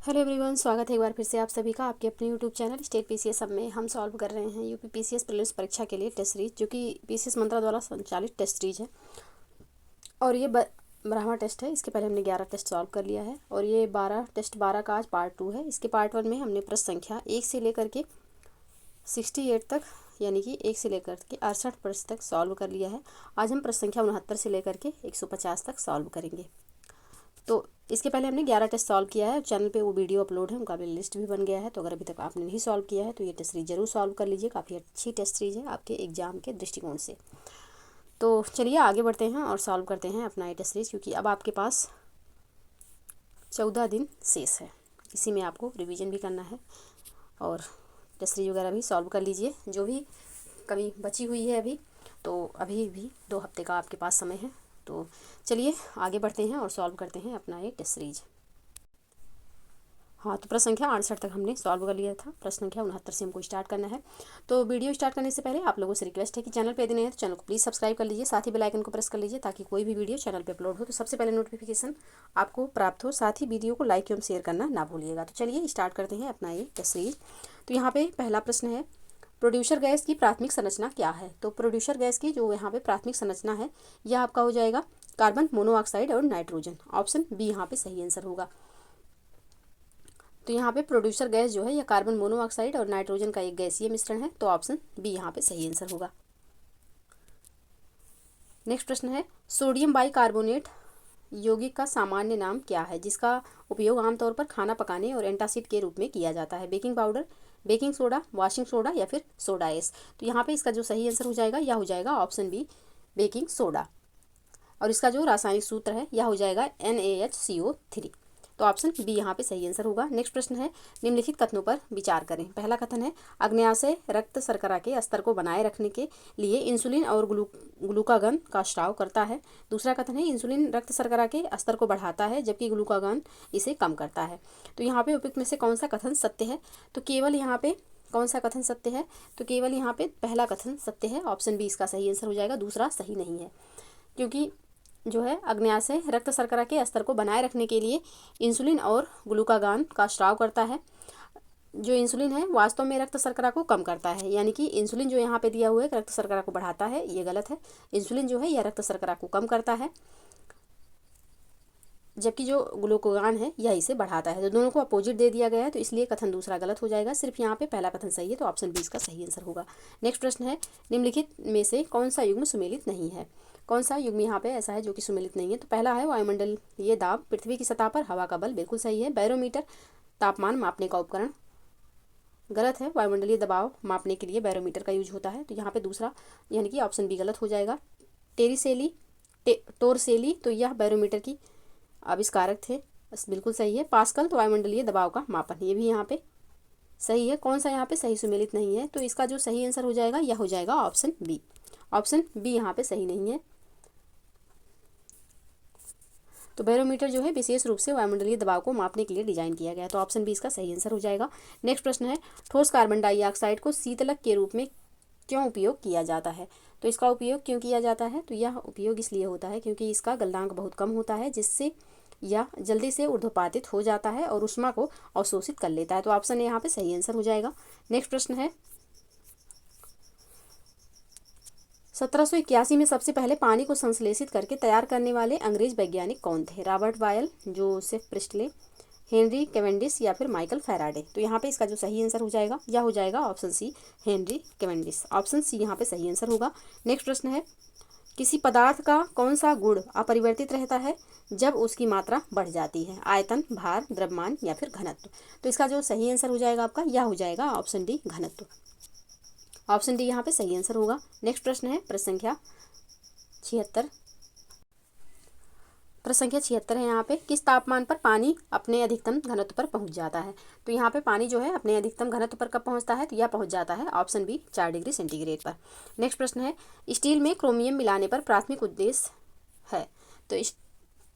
Hello everyone, स्वागत है एक बार फिर से आप सभी का आपके अपने यूट्यूब चैनल स्टेट पीसीएस सब में। हम सॉल्व कर रहे हैं यूपी पीसीएस प्रीलिम्स परीक्षा के लिए टेस्ट सीरीज, जो कि पीसीएस मंत्रा द्वारा संचालित टेस्ट सीरीज है। और ये ब्राह्मण टेस्ट है। इसके पहले हमने 11 टेस्ट सॉल्व कर लिया है और ये 12 का आज पार्ट 2 है। इसके पार्ट 1 में हमने प्रश्न संख्या 1 से लेकर के 68 तक, यानी कि 1 से लेकर के 68 प्रश्न तक सॉल्व कर लिया है। आज हम प्रश्न संख्या 69 से लेकर के 150 तक सॉल्व करेंगे। तो इसके पहले हमने 11 टेस्ट सॉल्व किया है। चैनल पे वो वीडियो अपलोड है, उनका लिस्ट भी बन गया है। तो अगर अभी तक आपने नहीं सॉल्व किया है तो ये टेस्ट सीरीज जरूर सॉल्व कर लीजिए। काफ़ी अच्छी टेस्ट सीरीज है आपके एग्जाम के दृष्टिकोण से। तो चलिए आगे बढ़ते हैं और सॉल्व करते हैं अपना ये टेस्ट सीरीज, क्योंकि अब आपके पास 14 दिन शेष है। इसी में आपको रिविज़न भी करना है और टेस्ट सीरीज वगैरह भी सॉल्व कर लीजिए। जो भी कमी बची हुई है तो अभी भी 2 हफ्ते का आपके पास समय है। तो चलिए आगे बढ़ते हैं और सॉल्व करते हैं अपना ये टेस्ट सीरीज। हाँ, तो प्रश्न संख्या 68 तक हमने सॉल्व कर लिया था। प्रश्न संख्या 69 से हमको स्टार्ट करना है। तो वीडियो स्टार्ट करने से पहले आप लोगों से रिक्वेस्ट है कि चैनल पे यदि नहीं है तो चैनल को प्लीज़ सब्सक्राइब कर लीजिए, साथ ही बेल आइकन को प्रेस कर लीजिए, ताकि कोई भी वीडियो चैनल पे अपलोड हो तो सबसे पहले नोटिफिकेशन आपको प्राप्त हो। साथ ही वीडियो को लाइक एवं शेयर करना ना भूलिएगा। तो चलिए स्टार्ट करते हैं अपना ये टेस्ट सीरीज। तो यहाँ पे पहला प्रश्न है, प्रोड्यूसर गैस की प्राथमिक संरचना क्या है। तो प्रोड्यूसर गैस की जो यहाँ पे प्राथमिक संरचना है यह आपका हो जाएगा कार्बन मोनोऑक्साइड और नाइट्रोजन। ऑप्शन बी यहाँ पे सही आंसर होगा। तो यहाँ पे प्रोड्यूसर गैस जो है यह कार्बन मोनोऑक्साइड और नाइट्रोजन का एक गैसीय मिश्रण है। तो ऑप्शन बी यहाँ पे सही आंसर होगा। नेक्स्ट प्रश्न है, सोडियम बाइकार्बोनेट यौगिक का सामान्य नाम क्या है, जिसका उपयोग आमतौर पर खाना पकाने और एंटासिड के रूप में किया जाता है। Baking powder, baking soda, washing soda या फिर सोडा एस। तो यहाँ पे इसका जो सही आंसर हो जाएगा यह हो जाएगा ऑप्शन बी, बेकिंग सोडा। और इसका जो रासायनिक सूत्र है यह हो जाएगा NaHCO3। तो ऑप्शन बी यहाँ पे सही आंसर होगा। नेक्स्ट प्रश्न है, निम्नलिखित कथनों पर विचार करें। पहला कथन है, अग्न्याशय रक्त शर्करा के स्तर को बनाए रखने के लिए इंसुलिन और ग्लूकागन का स्राव करता है। दूसरा कथन है, इंसुलिन रक्त शर्करा के स्तर को बढ़ाता है जबकि ग्लूकागन इसे कम करता है। तो यहाँ पे उपयुक्त में से कौन सा कथन सत्य है। तो केवल यहाँ पे कौन सा कथन सत्य है, तो केवल यहाँ पे पहला कथन सत्य है। ऑप्शन बी इसका सही आंसर हो जाएगा, दूसरा सही नहीं है। क्योंकि जो है अग्न्याशय रक्त शर्करा के स्तर को बनाए रखने के लिए इंसुलिन और ग्लूकागॉन का स्राव करता है। जो इंसुलिन है वास्तव में रक्त शर्करा को कम करता है, यानी कि इंसुलिन जो यहाँ पे दिया हुआ है रक्त शर्करा को बढ़ाता है, ये गलत है। इंसुलिन जो है यह रक्त शर्करा को कम करता है, जबकि जो ग्लूकागॉन है यह इसे बढ़ाता है। तो दोनों को अपोजिट दे दिया गया है, तो इसलिए कथन दूसरा गलत हो जाएगा। सिर्फ यहाँ पे पहला कथन सही है, तो ऑप्शन बी इसका सही आंसर होगा। नेक्स्ट प्रश्न है, निम्नलिखित में से कौन सा युग्म सुमेलित नहीं है। कौन सा युग्म यहाँ पे ऐसा है जो कि सुमेलित नहीं है। तो पहला है वायुमंडलीय दाब, पृथ्वी की सतह पर हवा का बल, बिल्कुल सही है। बैरोमीटर, तापमान मापने का उपकरण, गलत है। वायुमंडलीय दबाव मापने के लिए बैरोमीटर का यूज होता है। तो यहाँ पे दूसरा यानी कि ऑप्शन बी गलत हो जाएगा। टेरिसेली टोरसेली, तो यह बैरोमीटर की आविष्कारक थे, बिल्कुल सही है। पास्कल, तो वायुमंडलीय दबाव का मापन, ये भी यहाँ पे सही है। कौन सा यहाँ पे सही सुमेलित नहीं है, तो इसका जो सही आंसर हो जाएगा यह हो जाएगा ऑप्शन बी। ऑप्शन बी यहाँ पे सही नहीं है। तो बैरोमीटर जो है विशेष रूप से वायुमंडलीय दबाव को मापने के लिए डिजाइन किया गया है। तो ऑप्शन बी इसका सही आंसर हो जाएगा। नेक्स्ट प्रश्न है, ठोस कार्बन डाइऑक्साइड को शीतलक के रूप में क्यों उपयोग किया जाता है। तो इसका उपयोग क्यों किया जाता है, तो यह उपयोग इसलिए होता है क्योंकि इसका गलनांक बहुत कम होता है, जिससे यह जल्दी से ऊर्ध्वपातित हो जाता है और ऊष्मा को अवशोषित कर लेता है। तो ऑप्शन यहाँ पे सही आंसर हो जाएगा। नेक्स्ट प्रश्न है, 1781 में सबसे पहले पानी को संश्लेषित करके तैयार करने वाले अंग्रेज वैज्ञानिक कौन थे। रॉबर्ट बायल, जोसेफ प्रिस्टले, हेनरी कैवेंडिश या फिर माइकल फैराडे। तो यहाँ पे इसका जो सही आंसर हो जाएगा यह हो जाएगा option C, Henry Cavendish. Option C यहाँ पे सही आंसर होगा। नेक्स्ट प्रश्न है, किसी पदार्थ का कौन सा गुण अपरिवर्तित रहता है जब उसकी मात्रा बढ़ जाती है। आयतन, भार, द्रव्यमान या फिर घनत्व। तो इसका जो सही आंसर हो जाएगा आपका यह हो जाएगा ऑप्शन डी, घनत्व। ऑप्शन डी यहाँ पे सही आंसर होगा। नेक्स्ट प्रश्न है प्रश्न संख्या 76। प्रश्न संख्या 76 है यहाँ पे, किस तापमान पर पानी अपने अधिकतम घनत्व पर पहुँच जाता है। तो यहाँ पे पानी जो है अपने अधिकतम घनत्व पर कब पहुँचता है, तो यह पहुँच जाता है ऑप्शन बी, 4 डिग्री सेंटीग्रेड पर। नेक्स्ट प्रश्न है, स्टील में क्रोमियम मिलाने पर प्राथमिक उद्देश्य है। तो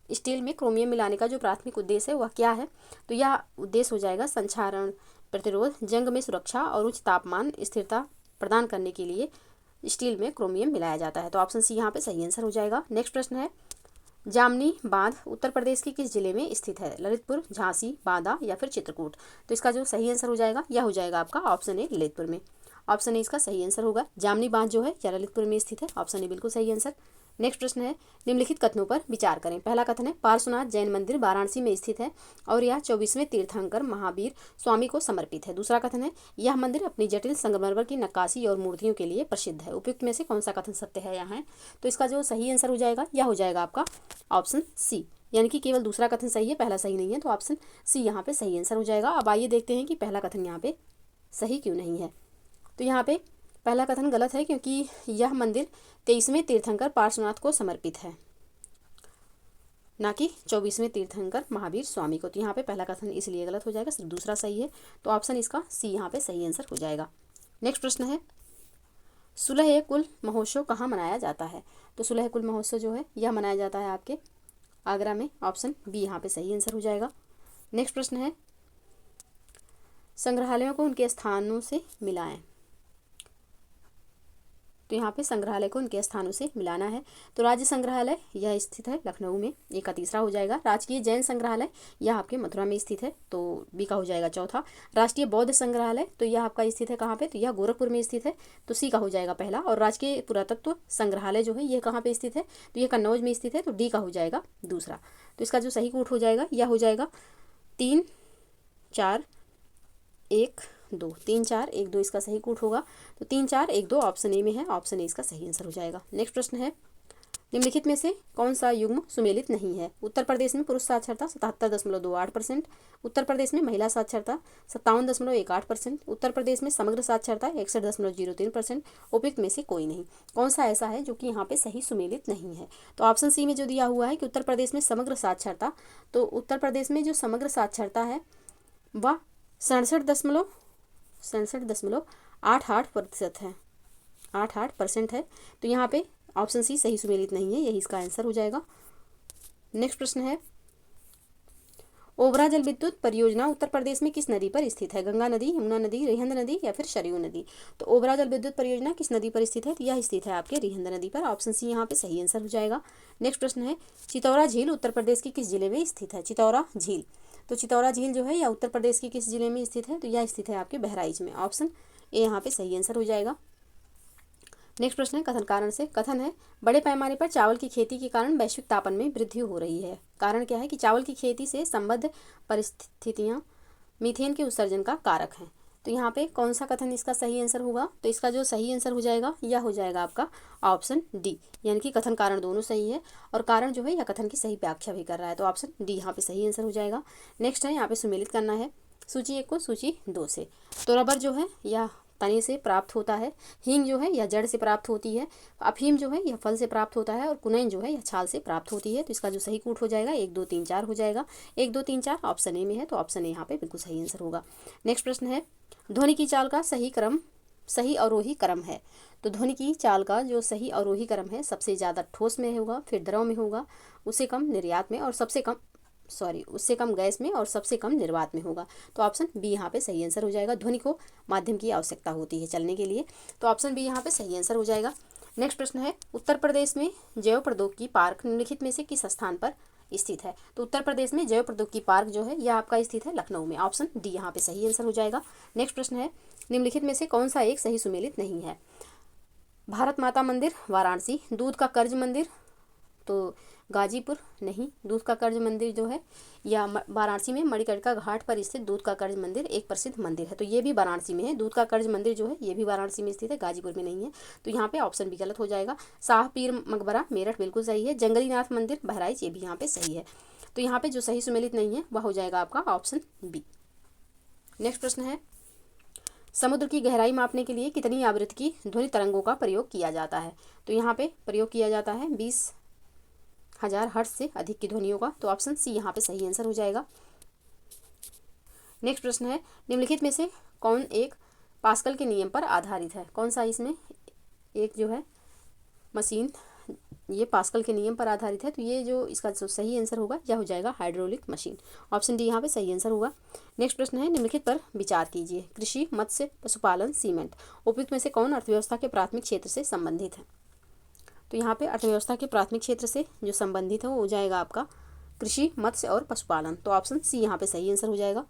स्टील में क्रोमियम मिलाने का जो प्राथमिक उद्देश्य है वह क्या है, तो यह उद्देश्य हो जाएगा संक्षारण प्रतिरोध, जंग में सुरक्षा और उच्च तापमान स्थिरता प्रदान करने के लिए स्टील में क्रोमियम मिलाया जाता है। तो ऑप्शन सी यहाँ पे सही आंसर हो जाएगा। नेक्स्ट प्रश्न है, जामनी बांध उत्तर प्रदेश के किस जिले में स्थित है? ललितपुर, झांसी, बांदा या फिर चित्रकूट? तो इसका जो सही आंसर हो जाएगा यह हो जाएगा आपका ऑप्शन ए ललितपुर में। ऑप्शन ए इसका सही आंसर होगा। जामनी बांध जो है यह ललितपुर में स्थित है। ऑप्शन ए बिल्कुल सही आंसर। नेक्स्ट प्रश्न है, निम्नलिखित कथनों पर विचार करें। पहला कथन है, पार्श्वनाथ जैन मंदिर वाराणसी में स्थित है और यह 24वें तीर्थंकर महावीर स्वामी को समर्पित है। दूसरा कथन है, यह मंदिर अपनी जटिल संगमरमर की नक्काशी और मूर्तियों के लिए प्रसिद्ध है। उपयुक्त में से कौन सा कथन सत्य है यहाँ? तो इसका जो सही आंसर हो जाएगा यह हो जाएगा आपका ऑप्शन सी, यानी कि केवल दूसरा कथन सही है, पहला सही नहीं है। तो ऑप्शन सी यहाँ पे सही आंसर हो जाएगा। अब आइए देखते हैं कि पहला कथन यहाँ पे सही क्यों नहीं है। तो यहाँ पे पहला कथन गलत है क्योंकि यह मंदिर 23वें तीर्थंकर पार्श्वनाथ को समर्पित है, ना कि 24वें तीर्थंकर महावीर स्वामी को। तो यहाँ पे पहला कथन इसलिए गलत हो जाएगा, सिर्फ दूसरा सही है। तो ऑप्शन इसका सी यहाँ पे सही आंसर हो जाएगा। नेक्स्ट प्रश्न है, सुलह कुल महोत्सव कहाँ मनाया जाता है? तो सुलह कुल महोत्सव जो है यह मनाया जाता है आपके आगरा में। ऑप्शन बी यहाँ पे सही आंसर हो जाएगा। नेक्स्ट प्रश्न है, संग्रहालयों को उनके स्थानों से मिलाएं। तो यहाँ पे संग्रहालय को उनके स्थानों से मिलाना है। तो राज्य संग्रहालय यह स्थित है लखनऊ में, ए का तीसरा हो जाएगा। राजकीय जैन संग्रहालय यह आपके मथुरा में स्थित है, तो बी का हो जाएगा चौथा। राष्ट्रीय बौद्ध संग्रहालय तो यह आपका स्थित है कहाँ पे? तो यह गोरखपुर में स्थित है, तो सी का हो जाएगा पहला। और राजकीय पुरातत्व संग्रहालय जो है यह कहाँ पे स्थित है? तो यह कन्नौज में स्थित है, तो डी का हो जाएगा दूसरा। तो इसका जो सही कूट हो जाएगा यह हो जाएगा 3 4 1 2, 3 4 1 2 इसका सही कूट होगा। तो 3 4 1 2 ऑप्शन ए में है। ऑप्शन ए इसका सही आंसर हो जाएगा। नेक्स्ट प्रश्न है, निम्नलिखित में से कौन सा युग्म सुमेलित नहीं है? उत्तर प्रदेश में पुरुष साक्षरता 77.28%, उत्तर प्रदेश में महिला साक्षरता 57.18%, उत्तर प्रदेश में समग्र साक्षरता 61.03%। उपयुक्त में से कोई नहीं। कौन सा ऐसा है जो कि यहाँ पे सही सुमेलित नहीं है? तो ऑप्शन सी में जो दिया हुआ है कि उत्तर प्रदेश में समग्र साक्षरता, तो उत्तर प्रदेश में जो समग्र साक्षरता है वह 67.88% है, 88% है। तो यहाँ पे ऑप्शन सी सही सुमेलित नहीं है, यही इसका आंसर हो जाएगा। नेक्स्ट प्रश्न है, ओबरा जल विद्युत परियोजना उत्तर प्रदेश में किस नदी पर स्थित है? गंगा नदी, यमुना नदी, रिहंद नदी या फिर सरयू नदी? तो ओबरा जल विद्युत परियोजना किस नदी पर स्थित है? तो यह स्थित है आपके रिहंद नदी पर। ऑप्शन सी यहाँ पे सही आंसर हो जाएगा। नेक्स्ट प्रश्न है, चितौरा झील उत्तर प्रदेश के किस जिले में स्थित है? चितौरा झील, तो चितौरा झील जो है यह उत्तर प्रदेश के किस जिले में स्थित है? तो यह स्थित है आपके बहराइच में। ऑप्शन ए यहाँ पे सही आंसर हो जाएगा। नेक्स्ट प्रश्न है, कथन कारण से। कथन है, बड़े पैमाने पर चावल की खेती के कारण वैश्विक तापन में वृद्धि हो रही है। कारण क्या है? कि चावल की खेती से संबद्ध परिस्थितियाँ मीथेन के उत्सर्जन का कारक हैं। तो यहाँ पे कौन सा कथन इसका सही आंसर होगा? तो इसका जो सही आंसर हो जाएगा यह हो जाएगा आपका ऑप्शन डी, यानी कि कथन कारण दोनों सही है और कारण जो है यह कथन की सही व्याख्या भी कर रहा है। तो ऑप्शन डी यहाँ पे सही आंसर हो जाएगा। नेक्स्ट है, यहाँ पे सुमेलित करना है सूची 1 को सूची 2 से। तो रबर जो है यह तने से प्राप्त होता है, हींग जो है यह जड़ से प्राप्त होती है, अफीम जो है यह फल से प्राप्त होता है और कुनैन जो है यह छाल से प्राप्त होती है। तो इसका जो सही कूट हो जाएगा 1 2 3 4 हो जाएगा। 1 2 3 4 ऑप्शन ए में है, तो ऑप्शन ए यहाँ पे बिल्कुल सही आंसर होगा। नेक्स्ट प्रश्न है, ध्वनि की चाल का सही क्रम सही अवरोही क्रम है। तो ध्वनि की चाल का जो सही अवरोही क्रम है, सबसे ज़्यादा ठोस में होगा, फिर द्रव में होगा, उससे कम निर्यात में और उससे कम गैस में और सबसे कम निर्वात में होगा। तो ऑप्शन बी यहाँ पे सही आंसर हो जाएगा। ध्वनि को माध्यम की आवश्यकता होती है चलने के लिए, तो ऑप्शन बी यहाँ पे सही आंसर हो जाएगा। नेक्स्ट प्रश्न है, उत्तर प्रदेश में जैव प्रौद्योगिकी पार्क निम्नलिखित में से किस स्थान पर स्थित है? तो उत्तर प्रदेश में जैव प्रौद्योगिकी पार्क जो है यह आपका स्थित है लखनऊ में। ऑप्शन डी यहाँ पे सही आंसर हो जाएगा। नेक्स्ट प्रश्न है, निम्नलिखित में से कौन सा एक सही सुमेलित नहीं है? भारत माता मंदिर वाराणसी, दूध का कर्ज मंदिर तो गाजीपुर नहीं, दूध का कर्ज मंदिर जो है या वाराणसी में मणिकर्णिका घाट पर स्थित दूध का कर्ज मंदिर एक प्रसिद्ध मंदिर है, तो ये भी वाराणसी में है। दूध का कर्ज मंदिर जो है ये भी वाराणसी में स्थित है, गाजीपुर में नहीं है। तो यहाँ पे ऑप्शन भी गलत हो जाएगा। शाह पीर मकबरा मेरठ बिल्कुल सही है। जंगली नाथ मंदिर बहराइच ये भी यहाँ पे सही है। तो यहाँ पे जो सही सुमेलित नहीं है वह हो जाएगा आपका ऑप्शन बी। नेक्स्ट प्रश्न है, समुद्र की गहराई मापने के लिए कितनी आवृत्ति की ध्वनि तरंगों का प्रयोग किया जाता है? तो यहाँ पे प्रयोग किया जाता है 20,000 हर्ट्ज से अधिक की ध्वनियों का। तो ऑप्शन सी यहाँ पे सही आंसर हो जाएगा। नेक्स्ट प्रश्न है, निम्नलिखित में से कौन एक पास्कल के नियम पर आधारित है? कौन सा इसमें एक जो है मशीन ये पास्कल के नियम पर आधारित है? तो ये जो इसका जो सही आंसर होगा यह हो जाएगा हाइड्रोलिक मशीन। ऑप्शन डी यहाँ पे सही आंसर होगा। नेक्स्ट प्रश्न है, निम्नलिखित पर विचार कीजिए। कृषि, मत्स्य, पशुपालन, सीमेंट। उपयुक्त में से कौन अर्थव्यवस्था के प्राथमिक क्षेत्र से संबंधित है? तो यहाँ पे अर्थव्यवस्था के प्राथमिक क्षेत्र से जो संबंधित है वो हो जाएगा आपका कृषि, मत्स्य और पशुपालन। तो ऑप्शन सी यहाँ पे सही आंसर हो जाएगा।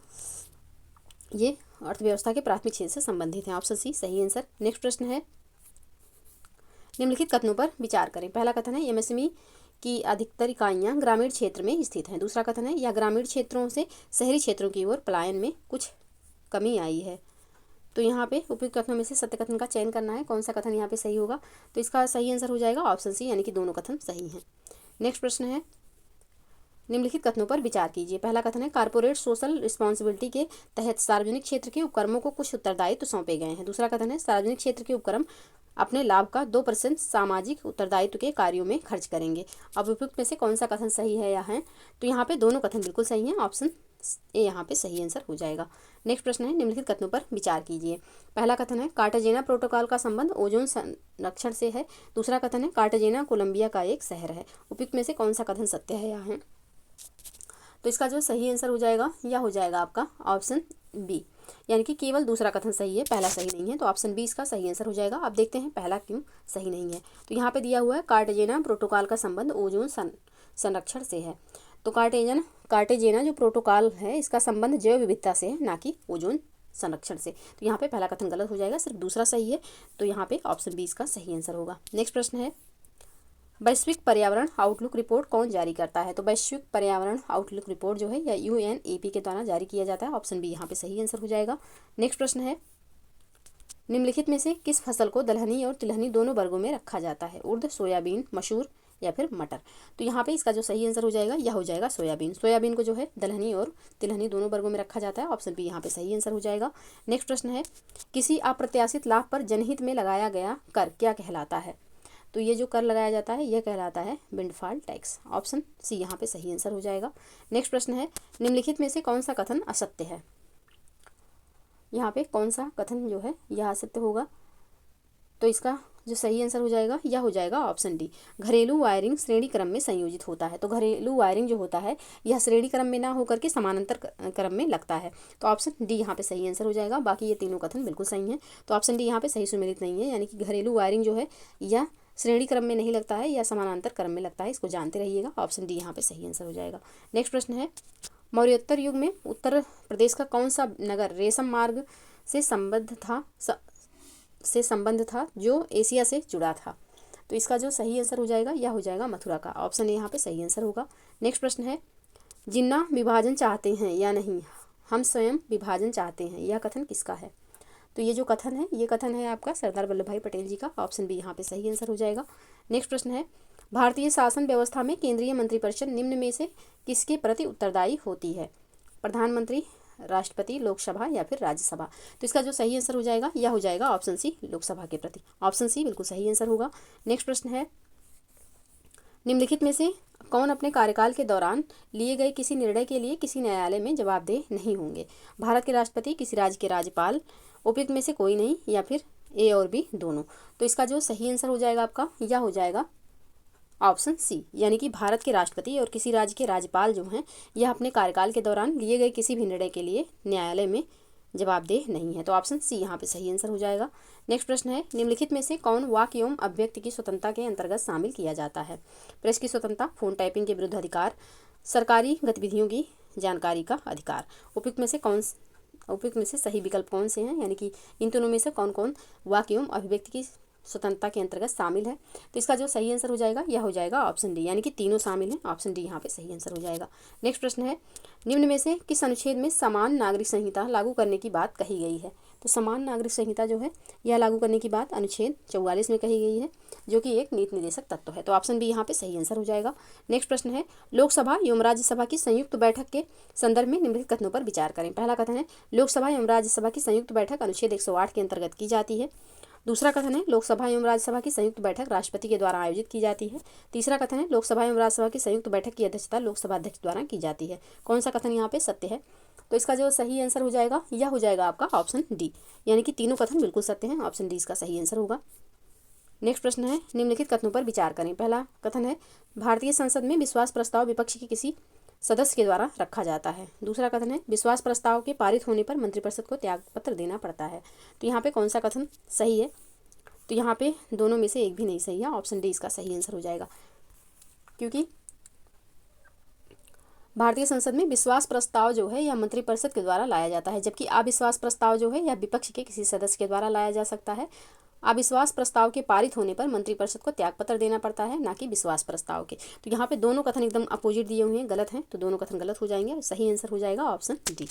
ये अर्थव्यवस्था के प्राथमिक क्षेत्र से संबंधित है। ऑप्शन सी सही आंसर। नेक्स्ट प्रश्न है, निम्नलिखित कथनों पर विचार करें। पहला कथन है एमएसएमई की अधिकतर इकाइयाँ ग्रामीण क्षेत्र में स्थित हैं। दूसरा कथन है यह ग्रामीण क्षेत्रों से शहरी क्षेत्रों की ओर पलायन में कुछ कमी आई है। तो यहाँ पे उपयुक्त कथनों में से सत्य कथन का चयन करना है, कौन सा कथन यहाँ पे सही होगा। तो इसका सही आंसर हो जाएगा ऑप्शन सी, यानी कि दोनों कथन सही हैं। नेक्स्ट प्रश्न है, निम्नलिखित कथनों पर विचार कीजिए। पहला कथन है कारपोरेट सोशल रिस्पॉन्सिबिलिटी के तहत सार्वजनिक क्षेत्र के उपक्रमों को कुछ उत्तरदायित्व सौंपे गए हैं। दूसरा कथन है सार्वजनिक क्षेत्र के उपक्रम अपने लाभ का 2% सामाजिक उत्तरदायित्व के कार्यों में खर्च करेंगे। अब उपयुक्त में से कौन सा कथन सही है या है। तो यहाँ पे दोनों कथन बिल्कुल सही हैं, ऑप्शन ए यहाँ पे सही आंसर हो जाएगा। नेक्स्ट प्रश्न है, निम्नलिखित कथनों पर विचार कीजिए। पहला कथन है कार्टाजेना प्रोटोकॉल का संबंध ओजोन संरक्षण से है। दूसरा कथन है कार्टाजेना कोलंबिया का एक शहर है। उपयुक्त में से कौन सा कथन सत्य है या है। तो इसका जो सही आंसर हो जाएगा यह हो जाएगा आपका ऑप्शन बी, यानी कि केवल दूसरा कथन सही है, पहला सही नहीं है। तो ऑप्शन बी इसका सही आंसर हो जाएगा। अब देखते हैं पहला क्यों सही नहीं है। तो यहाँ पे दिया हुआ है कार्टाजेना प्रोटोकॉल का संबंध ओजोन संरक्षण से है। तो कार्टाजेना जो प्रोटोकॉल है इसका संबंध जैव विविधता से है, ना कि ओजोन संरक्षण से। तो यहाँ पे पहला कथन गलत हो जाएगा, सिर्फ दूसरा सही है। तो यहाँ पे ऑप्शन बी इसका सही आंसर होगा। नेक्स्ट प्रश्न है, वैश्विक पर्यावरण आउटलुक रिपोर्ट कौन जारी करता है। तो वैश्विक पर्यावरण आउटलुक रिपोर्ट जो है या UNEP के द्वारा जारी किया जाता है। ऑप्शन बी यहाँ पे सही आंसर हो जाएगा। नेक्स्ट प्रश्न है, निम्नलिखित में से किस फसल को दलहनी और तिलहनी दोनों वर्गों में रखा जाता है। उर्द, सोयाबीन, मसूर या फिर मटर। तो यहाँ पे इसका जो सही आंसर हो जाएगा यह हो जाएगा सोयाबीन। सोयाबीन को जो है दलहनी और तिलहनी दोनों वर्गों में रखा जाता है। ऑप्शन बी यहाँ पे सही आंसर हो जाएगा। नेक्स्ट प्रश्न है, किसी अप्रत्याशित लाभ पर जनहित में लगाया गया कर क्या कहलाता है। तो ये जो कर लगाया जाता है यह कहलाता है विंडफॉल टैक्स। ऑप्शन सी यहाँ पे सही आंसर हो जाएगा। नेक्स्ट प्रश्न है, निम्नलिखित में से कौन सा कथन असत्य है। यहाँ पे कौन सा कथन जो है यह असत्य होगा। तो इसका जो सही आंसर हो जाएगा यह हो जाएगा ऑप्शन डी, घरेलू वायरिंग श्रेणी क्रम में संयोजित होता है। तो घरेलू वायरिंग जो होता है यह श्रेणी क्रम में ना होकर के समानांतर क्रम में लगता है। तो ऑप्शन डी यहाँ पे सही आंसर हो जाएगा। बाकी ये तीनों कथन बिल्कुल सही हैं। तो ऑप्शन डी यहाँ पे सही सुमेलित नहीं है, यानी कि घरेलू वायरिंग जो है यह श्रेणी क्रम में नहीं लगता है या समानांतर क्रम में लगता है, इसको जानते रहिएगा। ऑप्शन डी यहाँ पे सही आंसर हो जाएगा। नेक्स्ट प्रश्न है, मौर्योत्तर युग में उत्तर प्रदेश का कौन सा नगर रेशम मार्ग से संबंध था जो एशिया से जुड़ा था। तो इसका जो सही आंसर हो जाएगा यह हो जाएगा मथुरा का। ऑप्शन ए यहाँ पे सही आंसर होगा। नेक्स्ट प्रश्न है, जिन्ना विभाजन चाहते हैं या नहीं, हम स्वयं विभाजन चाहते हैं, यह कथन किसका है। तो ये जो कथन है ये कथन है आपका सरदार वल्लभ भाई पटेल जी का। ऑप्शन बी यहाँ पे सही आंसर हो जाएगा। नेक्स्ट प्रश्न है, भारतीय शासन व्यवस्था में केंद्रीय मंत्रिपरिषद निम्न में से किसके प्रति उत्तरदायी होती है। प्रधानमंत्री, राष्ट्रपति, लोकसभा या फिर राज्यसभा। तो इसका जो सही आंसर हो जाएगा यह हो जाएगा ऑप्शन सी, लोकसभा के प्रति। ऑप्शन सी बिल्कुल सही आंसर होगा। नेक्स्ट प्रश्न है, निम्नलिखित में से कौन अपने कार्यकाल के दौरान लिए गए किसी निर्णय के लिए किसी न्यायालय में जवाबदेह नहीं होंगे। भारत के राष्ट्रपति, किसी राज्य के राज्यपाल, उपयुक्त में से कोई नहीं या फिर ए और बी दोनों। तो इसका जो सही आंसर हो जाएगा आपका यह हो जाएगा ऑप्शन सी, यानी कि भारत के राष्ट्रपति और किसी राज्य के राज्यपाल जो हैं यह अपने कार्यकाल के दौरान लिए गए किसी भी निर्णय के लिए न्यायालय में जवाबदेह नहीं है। तो ऑप्शन सी यहाँ पे सही आंसर हो जाएगा। नेक्स्ट प्रश्न है, निम्नलिखित में से कौन वाक एवं अभिव्यक्ति की स्वतंत्रता के अंतर्गत शामिल किया जाता है। प्रेस की स्वतंत्रता, फोन टैपिंग के विरुद्ध अधिकार, सरकारी गतिविधियों की जानकारी का अधिकार। उपयुक्त में से सही विकल्प कौन से हैं, यानी कि इन तीनों में से कौन कौन वाक एवं अभिव्यक्ति की स्वतंत्रता के अंतर्गत शामिल है। तो इसका जो सही आंसर हो जाएगा यह हो जाएगा ऑप्शन डी, यानी कि तीनों शामिल हैं। ऑप्शन डी यहाँ पे सही आंसर हो जाएगा। नेक्स्ट प्रश्न है, निम्न में से किस अनुच्छेद में समान नागरिक संहिता लागू करने की बात कही गई है। तो समान नागरिक संहिता जो है यह लागू करने की बात अनुच्छेद 44 में कही गई है, जो कि एक नीति निर्देशक तत्व है। तो ऑप्शन बी यहाँ पे सही आंसर हो जाएगा। नेक्स्ट प्रश्न है, लोकसभा एवं राज्यसभा की संयुक्त बैठक के संदर्भ में निम्नलिखित कथनों पर विचार करें। पहला कथन है, लोकसभा एवं राज्यसभा की संयुक्त बैठक अनुच्छेद 108 के अंतर्गत की जाती है। दूसरा कथन है, लोकसभा एवं राज्यसभा की संयुक्त बैठक राष्ट्रपति के द्वारा आयोजित की जाती है। तीसरा कथन है, लोकसभा एवं राज्यसभा की संयुक्त बैठक की अध्यक्षता लोकसभा अध्यक्ष द्वारा की जाती है। कौन सा कथन यहाँ पे सत्य है। तो इसका जो सही आंसर हो जाएगा यह हो जाएगा आपका ऑप्शन डी, यानी कि तीनों कथन बिल्कुल सत्य हैं। ऑप्शन डी इसका सही आंसर होगा। नेक्स्ट प्रश्न है, निम्नलिखित कथनों पर विचार करें। पहला कथन है, भारतीय संसद में विश्वास प्रस्ताव विपक्ष के किसी सदस्य के द्वारा रखा जाता है। दूसरा कथन है, विश्वास प्रस्ताव के पारित होने पर मंत्रिपरिषद को त्यागपत्र देना पड़ता है। तो यहाँ पे कौन सा कथन सही है। तो यहाँ पे दोनों में से एक भी नहीं सही है, ऑप्शन डी इसका सही आंसर हो जाएगा। क्योंकि भारतीय संसद में विश्वास प्रस्ताव जो है यह मंत्रिपरिषद के द्वारा लाया जाता है, जबकि अविश्वास प्रस्ताव जो है यह विपक्ष के किसी सदस्य के द्वारा लाया जा सकता है। अविश्वास प्रस्ताव के पारित होने पर मंत्रिपरिषद को त्यागपत्र देना पड़ता है, ना कि विश्वास प्रस्ताव के। तो यहाँ पे दोनों कथन एकदम अपोजिट दिए हुए हैं, गलत हैं, तो दोनों कथन गलत हो जाएंगे। सही आंसर हो जाएगा ऑप्शन डी।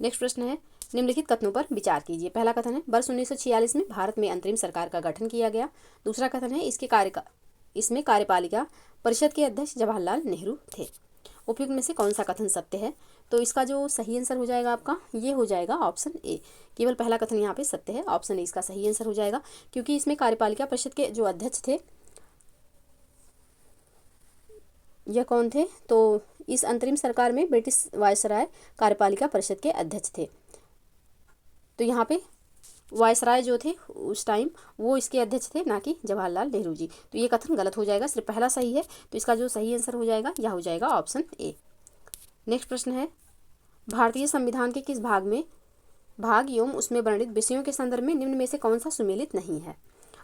नेक्स्ट प्रश्न है, निम्नलिखित कथनों पर विचार कीजिए। पहला कथन है, वर्ष 1946 में भारत में अंतरिम सरकार का गठन किया गया। दूसरा कथन है, इसमें कार्यपालिका परिषद के अध्यक्ष जवाहरलाल नेहरू थे। उपयुक्त में से कौन सा कथन सत्य है? तो इसका जो सही आंसर हो जाएगा आपका, ये हो जाएगा ऑप्शन ए। केवल पहला कथन यहाँ पे सत्य है, ऑप्शन ए इसका सही आंसर हो जाएगा। क्योंकि इसमें कार्यपालिका परिषद के जो अध्यक्ष थे यह कौन थे? तो इस अंतरिम सरकार में ब्रिटिश वायसराय कार्यपालिका परिषद के अध्यक्ष थे। तो यहाँ पे वायसराय जो थे उस टाइम वो इसके अध्यक्ष थे, ना कि जवाहरलाल नेहरू जी। तो ये कथन गलत हो जाएगा, सिर्फ पहला सही है। तो इसका जो सही आंसर हो जाएगा यह हो जाएगा ऑप्शन ए। नेक्स्ट प्रश्न है, भारतीय संविधान के किस भाग एवं उसमें वर्णित विषयों के संदर्भ में निम्न में से कौन सा सुमेलित नहीं है?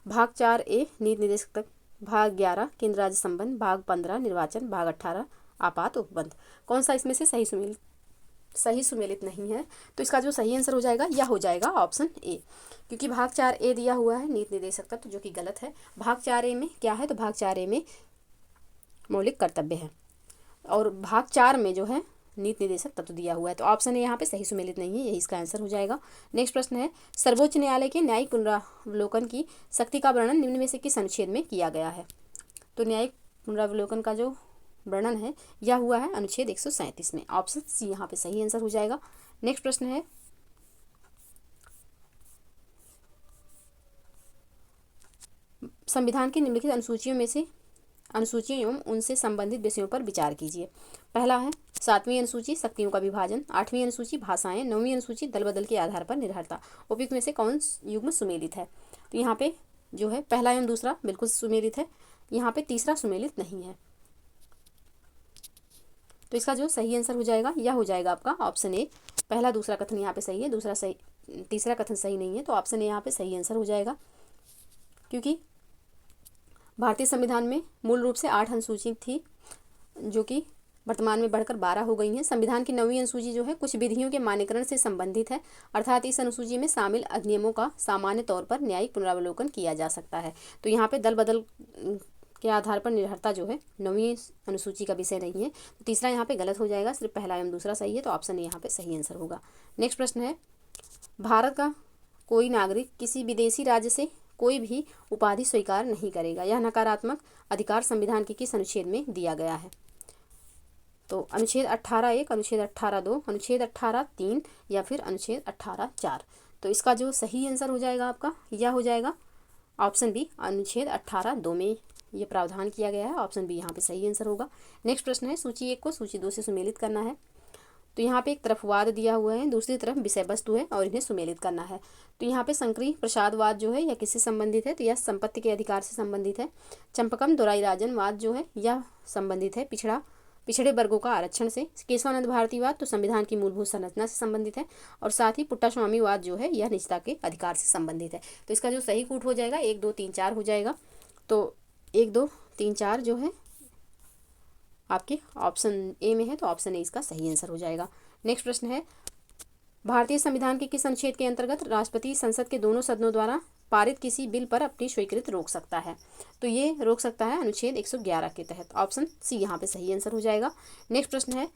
भाग 4A नीति निर्देशक तक, भाग 11 केंद्र राज्य संबंध, भाग 15 निर्वाचन, भाग 18 आपात उपबंध। कौन सा इसमें से सही सुमेलित नहीं है? तो इसका जो सही आंसर हो जाएगा यह हो जाएगा ऑप्शन ए। क्योंकि भाग 4A दिया हुआ है नीति निर्देशक तत्व, जो कि गलत है। भाग 4A में क्या है? तो भाग 4A में मौलिक कर्तव्य है, और भाग 4 में जो है नीति निर्देशक तत्व दिया हुआ है। तो ऑप्शन ए यहाँ पे सही सुमेलित नहीं है, यही इसका आंसर हो जाएगा। नेक्स्ट प्रश्न है, सर्वोच्च न्यायालय के न्यायिक पुनरावलोकन की शक्ति का वर्णन निम्न में से किस अनुच्छेद में किया गया है? तो न्यायिक पुनरावलोकन का जो वर्णन है यह हुआ है अनुच्छेद 137 में। ऑप्शन सी यहाँ पे सही आंसर हो जाएगा। नेक्स्ट प्रश्न है, संविधान की निम्नलिखित अनुसूचियों एवं उनसे संबंधित विषयों पर विचार कीजिए। पहला है 7वीं अनुसूची शक्तियों का विभाजन, 8वीं अनुसूची भाषाएं, 9वीं अनुसूची दल बदल के आधार पर निर्भरता। उपयुक्त में से कौन युग्म सुमेलित है? तो यहाँ पे जो है पहला एवं दूसरा बिल्कुल सुमेलित है, यहाँ पे तीसरा सुमेलित नहीं है। तो इसका जो सही आंसर हो जाएगा यह हो जाएगा आपका ऑप्शन ए। पहला दूसरा कथन यहाँ पे सही है, तीसरा कथन सही नहीं है, तो ऑप्शन ए यहाँ पे सही आंसर हो जाएगा। क्योंकि भारतीय संविधान में मूल रूप से 8 अनुसूची थी, जो कि वर्तमान में बढ़कर 12 हो गई हैं। संविधान की 9वीं अनुसूची जो है कुछ विधियों के मान्यकरण से संबंधित है, अर्थात इस अनुसूची में शामिल अधिनियमों का सामान्य तौर पर न्यायिक पुनरावलोकन किया जा सकता है। तो यहाँ पे दल बदल के आधार पर निर्भरता जो है 9वीं अनुसूची का विषय नहीं है। तो तीसरा यहाँ पे गलत हो जाएगा, सिर्फ पहला एवं दूसरा सही है, तो ऑप्शन ए यहाँ पे सही आंसर होगा। नेक्स्ट प्रश्न है, भारत का कोई नागरिक किसी विदेशी राज्य से कोई भी उपाधि स्वीकार नहीं करेगा। यह नकारात्मक अधिकार संविधान के किस अनुच्छेद में दिया गया है? तो अनुच्छेद 18(1), अनुच्छेद 18(2), अनुच्छेद 18(3) या फिर अनुच्छेद 18(4). तो इसका जो सही आंसर हो जाएगा आपका यह हो जाएगा ऑप्शन बी, अनुच्छेद 18(2) में ये प्रावधान किया गया है। ऑप्शन बी यहाँ पे सही आंसर होगा। नेक्स्ट प्रश्न है, सूची 1 को सूची 2 से सुमेलित करना है। तो यहाँ पे एक तरफ वाद दिया हुआ है, दूसरी तरफ विषय वस्तु है और इन्हें सुमेलित करना है। तो यहाँ पे संकरी प्रसादवाद जो है यह किससे संबंधित है? तो यह संपत्ति के अधिकार से संबंधित है। चंपकम दोराईराजन वाद जो है यह संबंधित है पिछड़े वर्गों का आरक्षण से। केशवानंद भारतीवाद तो संविधान की मूलभूत संरचना से संबंधित है, और साथ ही पुट्टास्वामी वाद जो है यह निजता के अधिकार से संबंधित है। तो इसका जो सही कूट हो जाएगा 1, 2, 3, 4 हो जाएगा। तो 1, 2, 3, 4 जो है आपके ऑप्शन ए में है, तो ऑप्शन ए इसका सही आंसर हो जाएगा। नेक्स्ट प्रश्न है, भारतीय संविधान के किस अनुच्छेद के अंतर्गत राष्ट्रपति संसद के दोनों सदनों द्वारा पारित किसी बिल पर अपनी स्वीकृति रोक सकता है? तो ये रोक सकता है अनुच्छेद 111 के तहत। ऑप्शन सी यहाँ पे सही आंसर हो जाएगा। नेक्स्ट प्रश्न है,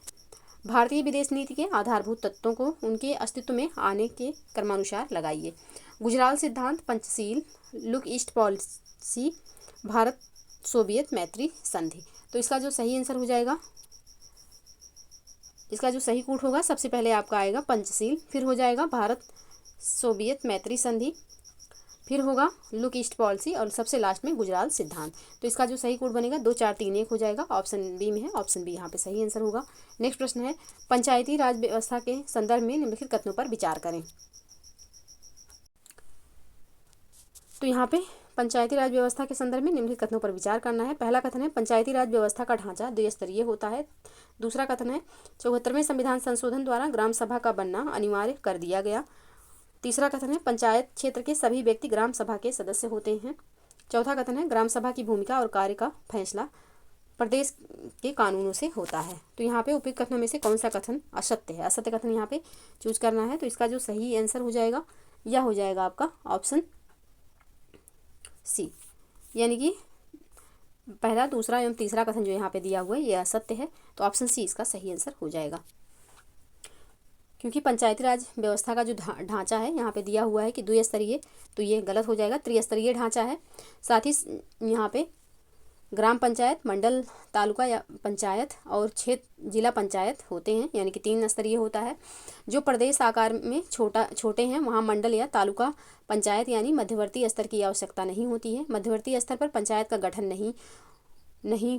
भारतीय विदेश नीति के आधारभूत तत्वों को उनके अस्तित्व में आने के क्रमानुसार लगाइए। गुजराल सिद्धांत, Panchsheel, look east policy, Bharat Soviet मैत्री संधि। तो इसका जो सही आंसर हो जाएगा, इसका जो सही कूट होगा सबसे पहले आपका आएगा पंचशील, फिर हो जाएगा भारत सोवियत मैत्री संधि, फिर होगा लुक ईस्ट पॉलिसी और सबसे लास्ट में गुजराल सिद्धांत। तो इसका जो सही कूट बनेगा 2, 4, 3, 1 हो जाएगा। ऑप्शन बी में है, ऑप्शन बी यहाँ पे सही आंसर होगा। नेक्स्ट प्रश्न है, पंचायती राज व्यवस्था के संदर्भ में निम्नलिखित कथनों पर विचार करें। तो यहाँ पे पंचायती राज व्यवस्था के संदर्भ में निम्नलिखित कथनों पर विचार करना है। पहला कथन है, पंचायती राज व्यवस्था का ढांचा द्विस्तरीय होता है। दूसरा कथन है, 74वें संविधान संशोधन द्वारा ग्राम सभा का बनना अनिवार्य कर दिया गया। तीसरा कथन है पंचायत क्षेत्र के सभी व्यक्ति ग्राम सभा के सदस्य होते हैं। चौथा कथन है ग्राम सभा की भूमिका और कार्य का फैसला प्रदेश के कानूनों से होता है। तो यहाँ पे उपयुक्त कथनों में से कौन सा कथन असत्य है? असत्य कथन यहाँ पे चूज करना है। तो इसका जो सही आंसर हो जाएगा यह हो जाएगा आपका ऑप्शन सी, यानी कि पहला, दूसरा एवं तीसरा कथन जो यहाँ पे दिया हुआ है यह असत्य है। तो ऑप्शन सी इसका सही आंसर हो जाएगा, क्योंकि पंचायती राज व्यवस्था का जो ढांचा है यहाँ पे दिया हुआ है कि द्विस्तरीय, तो ये गलत हो जाएगा, त्रिस्तरीय ढांचा है। साथ ही यहाँ पे ग्राम पंचायत, मंडल, तालुका या पंचायत और क्षेत्र जिला पंचायत होते हैं, यानी कि 3 स्तरीय होता है। जो प्रदेश आकार में छोटे हैं वहाँ मंडल या तालुका पंचायत यानी मध्यवर्ती स्तर की आवश्यकता नहीं होती है। मध्यवर्ती स्तर पर पंचायत का गठन नहीं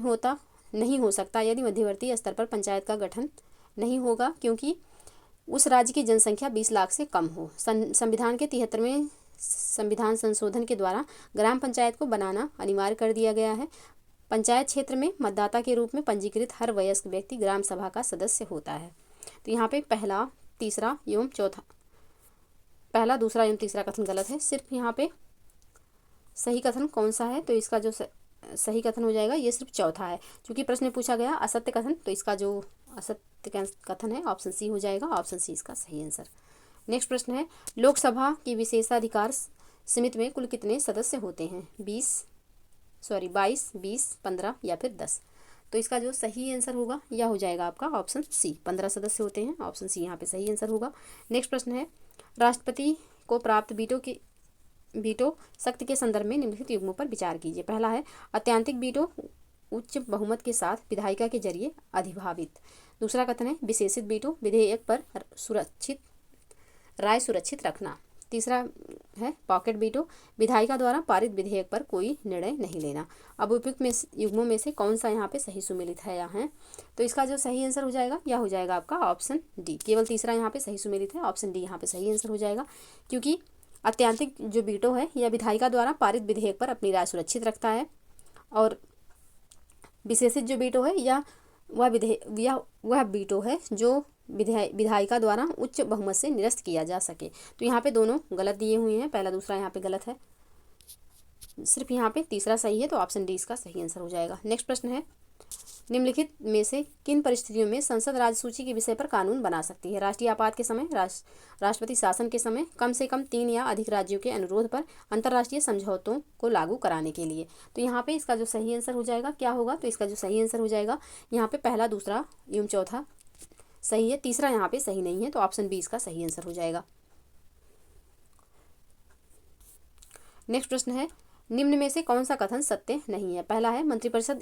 हो सकता यदि मध्यवर्ती स्तर पर पंचायत का गठन नहीं होगा, क्योंकि उस राज्य की जनसंख्या 20 लाख से कम हो। संविधान के 73वें संविधान संशोधन के द्वारा ग्राम पंचायत को बनाना अनिवार्य कर दिया गया है। पंचायत क्षेत्र में मतदाता के रूप में पंजीकृत हर वयस्क व्यक्ति ग्राम सभा का सदस्य होता है। तो यहाँ पे पहला, दूसरा एवं तीसरा कथन गलत है। सिर्फ यहाँ पे सही कथन कौन सा है? तो इसका जो सही कथन हो जाएगा ये सिर्फ चौथा है, क्योंकि प्रश्न में पूछा गया असत्य कथन, तो इसका जो असत्य कथन है ऑप्शन सी हो जाएगा। ऑप्शन सी इसका सही आंसर। नेक्स्ट प्रश्न है लोकसभा की विशेषाधिकार समिति में कुल कितने सदस्य होते हैं? 22, 20, 15 या फिर 10? तो इसका जो सही आंसर होगा यह हो जाएगा आपका ऑप्शन सी, 15 सदस्य होते हैं। ऑप्शन सी यहाँ पे सही आंसर होगा। नेक्स्ट प्रश्न है राष्ट्रपति को प्राप्त वीटो शक्ति के संदर्भ में निम्नलिखित युग्मों पर विचार कीजिए। पहला है अत्यंतिक वीटो उच्च बहुमत के साथ विधायिका के जरिए अधिभावित। दूसरा कथन है विशेषित वीटो विधेयक पर राय सुरक्षित रखना। तीसरा है पॉकेट वीटो विधायिका द्वारा पारित विधेयक पर कोई निर्णय नहीं लेना। अब उपयुक्त युग्मों में से कौन सा यहाँ पे सही सुमेलित है या है? तो इसका जो सही आंसर हो जाएगा यह हो जाएगा आपका ऑप्शन डी। केवल तीसरा यहाँ पे सही सुमेलित है, ऑप्शन डी यहाँ पे सही आंसर हो जाएगा, क्योंकि अत्यंतिक जो वीटो है यह विधायिका द्वारा पारित विधेयक पर अपनी राय सुरक्षित रखता है, और विशेषित जो वीटो है या वह वीटो है जो विधायिका द्वारा उच्च बहुमत से निरस्त किया जा सके। तो यहाँ पे दोनों गलत दिए हुए हैं, पहला दूसरा यहाँ पे गलत है, सिर्फ यहाँ पे तीसरा सही है। तो ऑप्शन डी इसका सही आंसर हो जाएगा। नेक्स्ट प्रश्न है निम्नलिखित में से किन परिस्थितियों में संसद राज्य सूची के विषय पर कानून बना सकती है? राष्ट्रीय आपात के समय, राष्ट्रपति शासन के समय, कम से कम 3 या अधिक राज्यों के अनुरोध पर, अंतर्राष्ट्रीय समझौतों को लागू कराने के लिए। तो यहाँ पे इसका जो सही आंसर हो जाएगा क्या होगा? तो इसका जो सही आंसर हो जाएगा यहाँ पे पहला, दूसरा एवं चौथा सही है, तीसरा यहाँ पे सही नहीं है। तो ऑप्शन बी इसका सही आंसर हो जाएगा। नेक्स्ट प्रश्न है निम्न में से कौन सा कथन सत्य नहीं है? पहला है मंत्रिपरिषद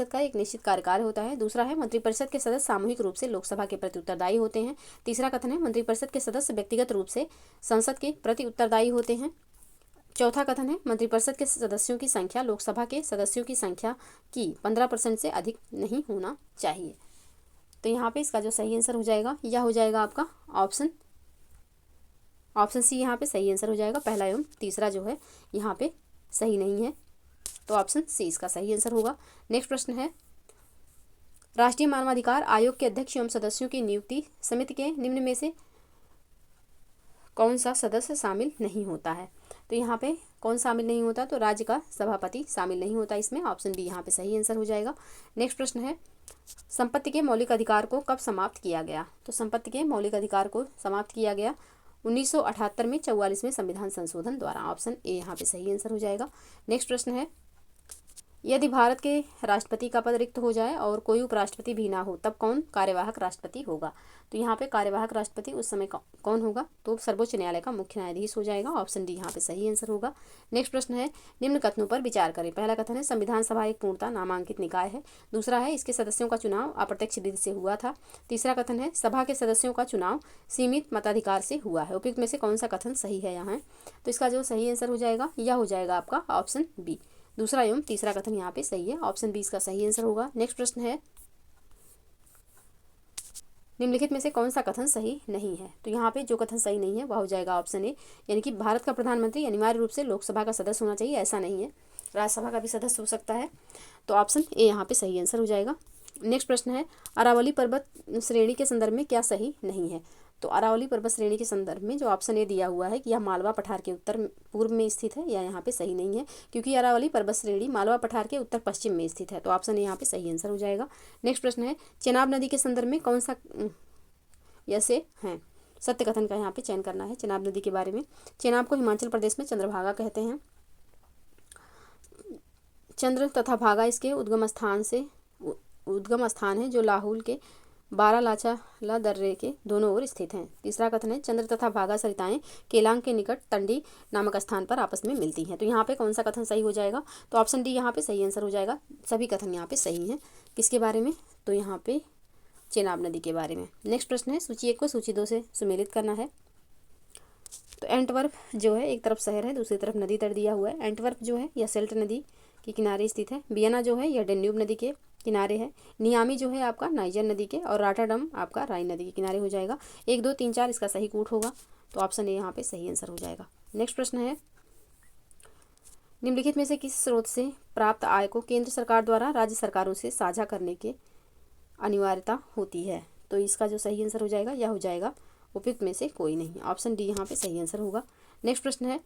का एक निश्चित कार्यकाल होता है। दूसरा है मंत्रिपरिषद के सदस्य सामूहिक रूप से लोकसभा के प्रति उत्तरदायी होते हैं। तीसरा कथन है मंत्रिपरिषद के सदस्य व्यक्तिगत रूप से संसद के प्रति उत्तरदायी होते हैं। चौथा कथन है मंत्रिपरिषद के सदस्यों की संख्या लोकसभा के सदस्यों की संख्या की 15% से अधिक नहीं होना चाहिए। तो यहाँ पे इसका जो सही आंसर हो जाएगा यह हो जाएगा आपका ऑप्शन सी यहाँ पे सही आंसर हो जाएगा। पहला एवं तीसरा जो है यहाँ पे सही नहीं है, तो ऑप्शन सी इसका सही आंसर होगा। नेक्स्ट प्रश्न है राष्ट्रीय मानवाधिकार आयोग के अध्यक्ष एवं सदस्यों की नियुक्ति समिति के निम्न में से कौन सा सदस्य शामिल नहीं होता है? तो यहाँ पे कौन शामिल नहीं होता? तो राज्य का सभापति शामिल नहीं होता इसमें। ऑप्शन डी यहाँ पे सही आंसर हो जाएगा। नेक्स्ट प्रश्न है संपत्ति के मौलिक अधिकार को कब समाप्त किया गया? तो संपत्ति के मौलिक अधिकार को समाप्त किया गया 1978 में 44वें संविधान संशोधन द्वारा। ऑप्शन ए यहाँ पे सही आंसर हो जाएगा। नेक्स्ट प्रश्न है यदि भारत के राष्ट्रपति का पद रिक्त हो जाए और कोई उपराष्ट्रपति भी ना हो तब कौन कार्यवाहक राष्ट्रपति होगा? तो यहाँ पे कार्यवाहक राष्ट्रपति उस समय कौन होगा? तो सर्वोच्च न्यायालय का मुख्य न्यायाधीश हो जाएगा। ऑप्शन डी यहाँ पे सही आंसर होगा। नेक्स्ट प्रश्न है निम्न कथनों पर विचार करें। पहला कथन है संविधान सभा एक पूर्णतः नामांकित निकाय है। दूसरा है इसके सदस्यों का चुनाव अप्रत्यक्ष विधि से हुआ था। तीसरा कथन है सभा के सदस्यों का चुनाव सीमित मताधिकार से हुआ है। उपयुक्त में से कौन सा कथन सही है यहाँ? तो इसका जो सही आंसर हो जाएगा यह हो जाएगा आपका ऑप्शन बी। दूसरा एवं तीसरा कथन यहाँ पे सही है। ऑप्शन बी इसका सही आंसर होगा। नेक्स्ट प्रश्न है निम्नलिखित में से कौन सा कथन सही नहीं है? तो यहाँ पे जो कथन सही नहीं है वह हो जाएगा ऑप्शन ए, यानी कि भारत का प्रधानमंत्री अनिवार्य रूप से लोकसभा का सदस्य होना चाहिए, ऐसा नहीं है, राज्यसभा का भी सदस्य हो सकता है। तो ऑप्शन ए यहाँ पे सही आंसर हो जाएगा। नेक्स्ट प्रश्न है अरावली पर्वत श्रेणी के संदर्भ में क्या सही नहीं है? तो अरावली पर्वत श्रेणी के संदर्भ में जो ऑप्शन ए दिया हुआ है कि यह मालवा पठार के उत्तर पूर्व में स्थित है, या यहाँ पे सही नहीं है, क्योंकि अरावली पर्वत श्रेणी मालवा पठार के उत्तर पश्चिम में स्थित है। तो ऑप्शन ए यहाँ पे सही आंसर हो जाएगा। नेक्स्ट प्रश्न है, चेनाब नदी के संदर्भ में कौन सा ऐसे हैं सत्य कथन का यहाँ पे चयन करना है चेनाब नदी के बारे में। चेनाब को हिमाचल प्रदेश में चंद्रभागा कहते हैं। चंद्र तथा भागा इसके उद्गम स्थान है जो लाहौल के बारालाचाला दर्रे के दोनों ओर स्थित हैं। तीसरा कथन है, चंद्र तथा भागा सरिताएं केलांग के निकट तंडी नामक स्थान पर आपस में मिलती हैं। तो यहाँ पे कौन सा कथन सही हो जाएगा? तो ऑप्शन डी यहाँ पे सही आंसर हो जाएगा। सभी कथन यहाँ पे सही हैं। किसके बारे में? तो यहाँ पे चेनाब नदी के बारे में। नेक्स्ट प्रश्न है, सूची 1 को सूची 2 से सुमेलित करना है। तो एंटवर्प जो है एक तरफ शहर है, दूसरी तरफ नदी तट दिया हुआ है। एंटवर्प जो है यह सेल्ट नदी के किनारे स्थित है। वियना जो है यह डेन्यूब नदी के किनारे है। नियामी जो है आपका नाइजर नदी के, और रॉटरडम आपका राइन नदी के किनारे हो जाएगा। 1, 2, 3, 4 इसका सही कूट होगा। तो ऑप्शन ए यहाँ पे सही आंसर हो जाएगा। नेक्स्ट प्रश्न है, निम्नलिखित में से किस स्रोत से प्राप्त आय को केंद्र सरकार द्वारा राज्य सरकारों से साझा करने के अनिवार्यता होती है? तो इसका जो सही आंसर हो जाएगा यह हो जाएगा उपयुक्त में से कोई नहीं। ऑप्शन डी यहाँ पे सही आंसर होगा। नेक्स्ट प्रश्न है,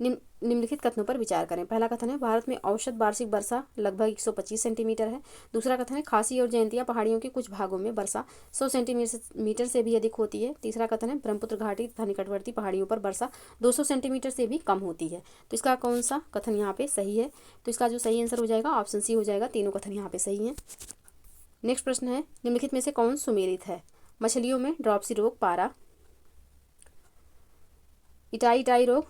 निम्नलिखित कथनों पर विचार करें। पहला कथन है, भारत में औसत वार्षिक वर्षा लगभग 125 सेंटीमीटर है। दूसरा कथन है, खासी और जयंतिया पहाड़ियों के कुछ भागों में वर्षा 100 सेंटीमीटर से भी अधिक होती है। तीसरा कथन है, ब्रह्मपुत्र घाटी तथा निकटवर्ती पहाड़ियों पर वर्षा 200 सेंटीमीटर से भी कम होती है। तो इसका कौन सा कथन यहाँ पे सही है? तो इसका जो सही आंसर हो जाएगा ऑप्शन सी हो जाएगा। तीनों कथन यहाँ पे सही हैं। नेक्स्ट प्रश्न है, निम्नलिखित में से कौन सुमेलित है? मछलियों में ड्रॉपसी रोग, पारा, इटाई रोग।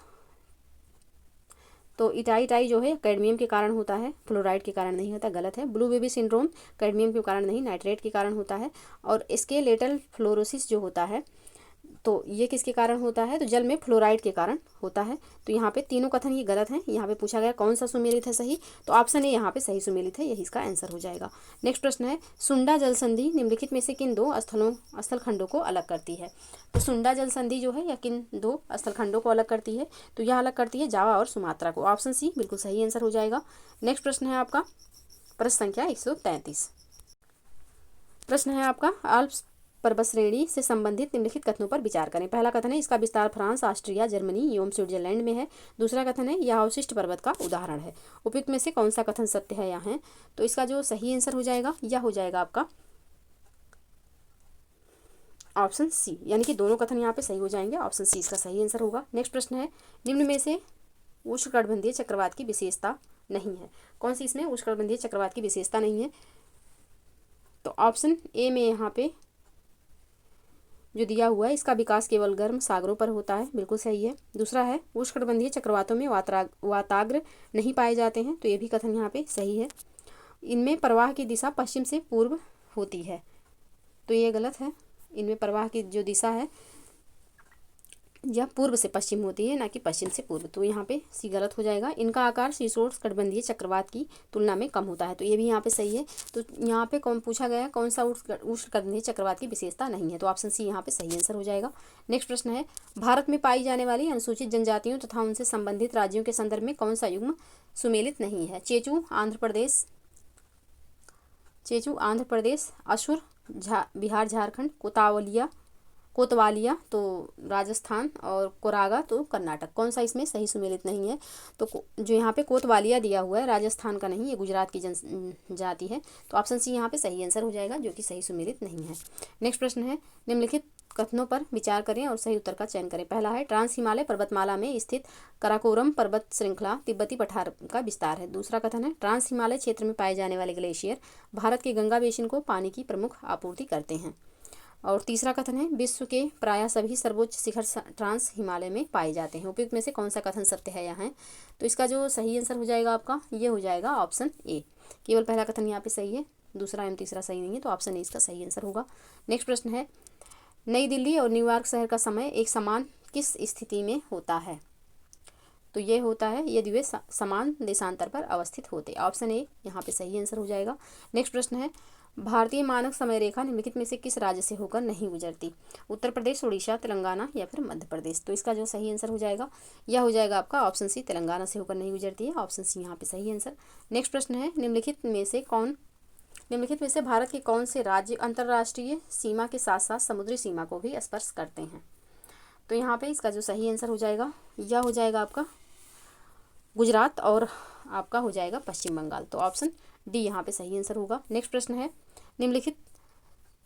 तो इटाई जो है कैडमियम के कारण होता है, फ्लोराइड के कारण नहीं होता, गलत है। ब्लू बेबी सिंड्रोम कैडमियम के कारण नहीं, नाइट्रेट के कारण होता है। और स्केलेटल फ्लोरोसिस जो होता है तो ये किसके कारण होता है? तो जल में फ्लोराइड के कारण होता है। तो यहाँ पे तीनों कथन ये गलत हैं। यहाँ पे पूछा गया कौन सा सुमेलित है सही, तो ऑप्शन ए यहाँ पे सही सुमेलित है, यही इसका आंसर हो जाएगा। नेक्स्ट प्रश्न है, सुंडा जल संधि निम्नलिखित में से किन 2 स्थल खंडों को अलग करती है? तो सुंडा जल संधि जो है यह किन 2 स्थल खंडों को अलग करती है? तो यह अलग करती है जावा और सुमात्रा को। ऑप्शन सी बिल्कुल सही आंसर हो जाएगा। नेक्स्ट प्रश्न है आपका प्रश्न संख्या 133। प्रश्न है आपका, आल्प्स पर्वत श्रेणी से संबंधित निम्नलिखित कथनों पर विचार करें। पहला कथन है, इसका विस्तार फ्रांस, ऑस्ट्रिया, जर्मनी एवं स्विट्जरलैंड में है। दूसरा कथन है, यह अवशिष्ट पर्वत का उदाहरण है। उपयुक्त में से कौन सा कथन सत्य है यहाँ है? तो इसका जो सही आंसर हो जाएगा यह हो जाएगा आपका ऑप्शन सी, यानी कि दोनों कथन यहाँ पे सही हो जाएंगे। ऑप्शन सी इसका सही आंसर होगा। नेक्स्ट प्रश्न है, निम्न में से उष्णकटिबंधीय चक्रवात की विशेषता नहीं है। कौन सी इसमें उष्णकटिबंधीय चक्रवात की विशेषता नहीं है? तो ऑप्शन ए में यहाँ पे जो दिया हुआ है, इसका विकास केवल गर्म सागरों पर होता है, बिल्कुल सही है। दूसरा है, उष्णकटिबंधीय चक्रवातों में वाताग्र नहीं पाए जाते हैं, तो ये भी कथन यहाँ पे सही है। इनमें प्रवाह की दिशा पश्चिम से पूर्व होती है, तो ये गलत है। इनमें प्रवाह की जो दिशा है यह पूर्व से पश्चिम होती है, ना कि पश्चिम से पूर्व, तो यहाँ पे सी गलत हो जाएगा। इनका आकार शीर्षोष्णकटिबंधीय चक्रवात की तुलना में कम होता है, तो ये भी यहाँ पे सही है। तो यहाँ पे कौन पूछा गया है, कौन सा उष्णकटिबंधीय चक्रवात की विशेषता नहीं है? तो ऑप्शन सी यहाँ पे सही आंसर हो जाएगा। नेक्स्ट प्रश्न है, भारत में पाई जाने वाली अनुसूचित जनजातियों तथा उनसे संबंधित राज्यों के संदर्भ में कौन सा युग्म सुमेलित नहीं है? चेचू आंध्र प्रदेश, असुर बिहार झारखंड, कोतवालिया तो राजस्थान, और कोरागा तो कर्नाटक। कौन सा इसमें सही सुमेलित नहीं है? तो जो यहाँ पे कोतवालिया दिया हुआ है राजस्थान का नहीं, ये गुजरात की जनजाति है, तो ऑप्शन सी यहाँ पे सही आंसर हो जाएगा, जो कि सही सुमेलित नहीं है। नेक्स्ट प्रश्न है, निम्नलिखित कथनों पर विचार करें और सही उत्तर का चयन करें। पहला है, ट्रांस हिमालय पर्वतमाला में स्थित कराकोरम पर्वत श्रृंखला तिब्बती पठार का विस्तार है। दूसरा कथन है, ट्रांस हिमालय क्षेत्र में पाए जाने वाले ग्लेशियर भारत के गंगा बेसिन को पानी की प्रमुख आपूर्ति करते हैं। और तीसरा कथन है, विश्व के प्रायः सभी सर्वोच्च शिखर ट्रांस हिमालय में पाए जाते हैं। उपयुक्त में से कौन सा कथन सत्य है यहाँ? तो इसका जो सही आंसर हो जाएगा आपका ये हो जाएगा ऑप्शन ए। केवल पहला कथन यहाँ पे सही है, दूसरा एवं तीसरा सही नहीं है, तो ऑप्शन ए इसका सही आंसर होगा। नेक्स्ट प्रश्न है, नई दिल्ली और न्यूयॉर्क शहर का समय एक समान किस स्थिति में होता है? तो ये होता है यदि वे समान देशांतर पर अवस्थित होते। ऑप्शन ए यहाँ पे सही आंसर हो जाएगा। नेक्स्ट प्रश्न है, भारतीय मानक समय रेखा निम्नलिखित में से किस राज्य से होकर नहीं गुजरती? उत्तर प्रदेश, उड़ीसा, तेलंगाना या फिर मध्य प्रदेश। तो इसका जो सही आंसर हो जाएगा यह हो जाएगा आपका ऑप्शन सी, तेलंगाना से होकर नहीं गुजरती है। ऑप्शन सी यहाँ पे सही आंसर। नेक्स्ट प्रश्न है, निम्नलिखित में से कौन निम्नलिखित में से भारत के कौन से राज्य अंतर्राष्ट्रीय सीमा के साथ साथ समुद्री सीमा को भी स्पर्श करते हैं? तो यहाँ पे इसका जो सही आंसर हो जाएगा यह हो जाएगा आपका गुजरात और आपका हो जाएगा पश्चिम बंगाल। तो ऑप्शन डी यहाँ पे सही आंसर होगा। नेक्स्ट प्रश्न है, निम्नलिखित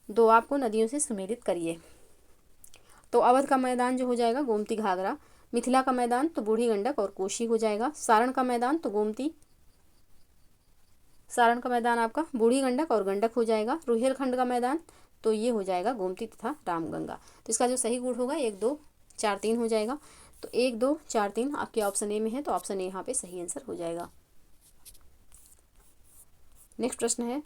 दोआब को नदियों से सुमेलित करिए। तो अवध का मैदान जो हो जाएगा गोमती घाघरा, मिथिला का मैदान तो बूढ़ी गंडक और कोशी हो जाएगा, सारण का मैदान तो सारण का मैदान आपका बूढ़ी गंडक और गंडक हो जाएगा, रुहेलखंड का मैदान तो ये हो जाएगा गोमती तथा रामगंगा। तो इसका जो सही गुण होगा 1 2 4 3 हो जाएगा। तो 1 2 4 3 आपके ऑप्शन ए में है, तो ऑप्शन ए यहाँ पे सही आंसर हो जाएगा। नेक्स्ट प्रश्न है,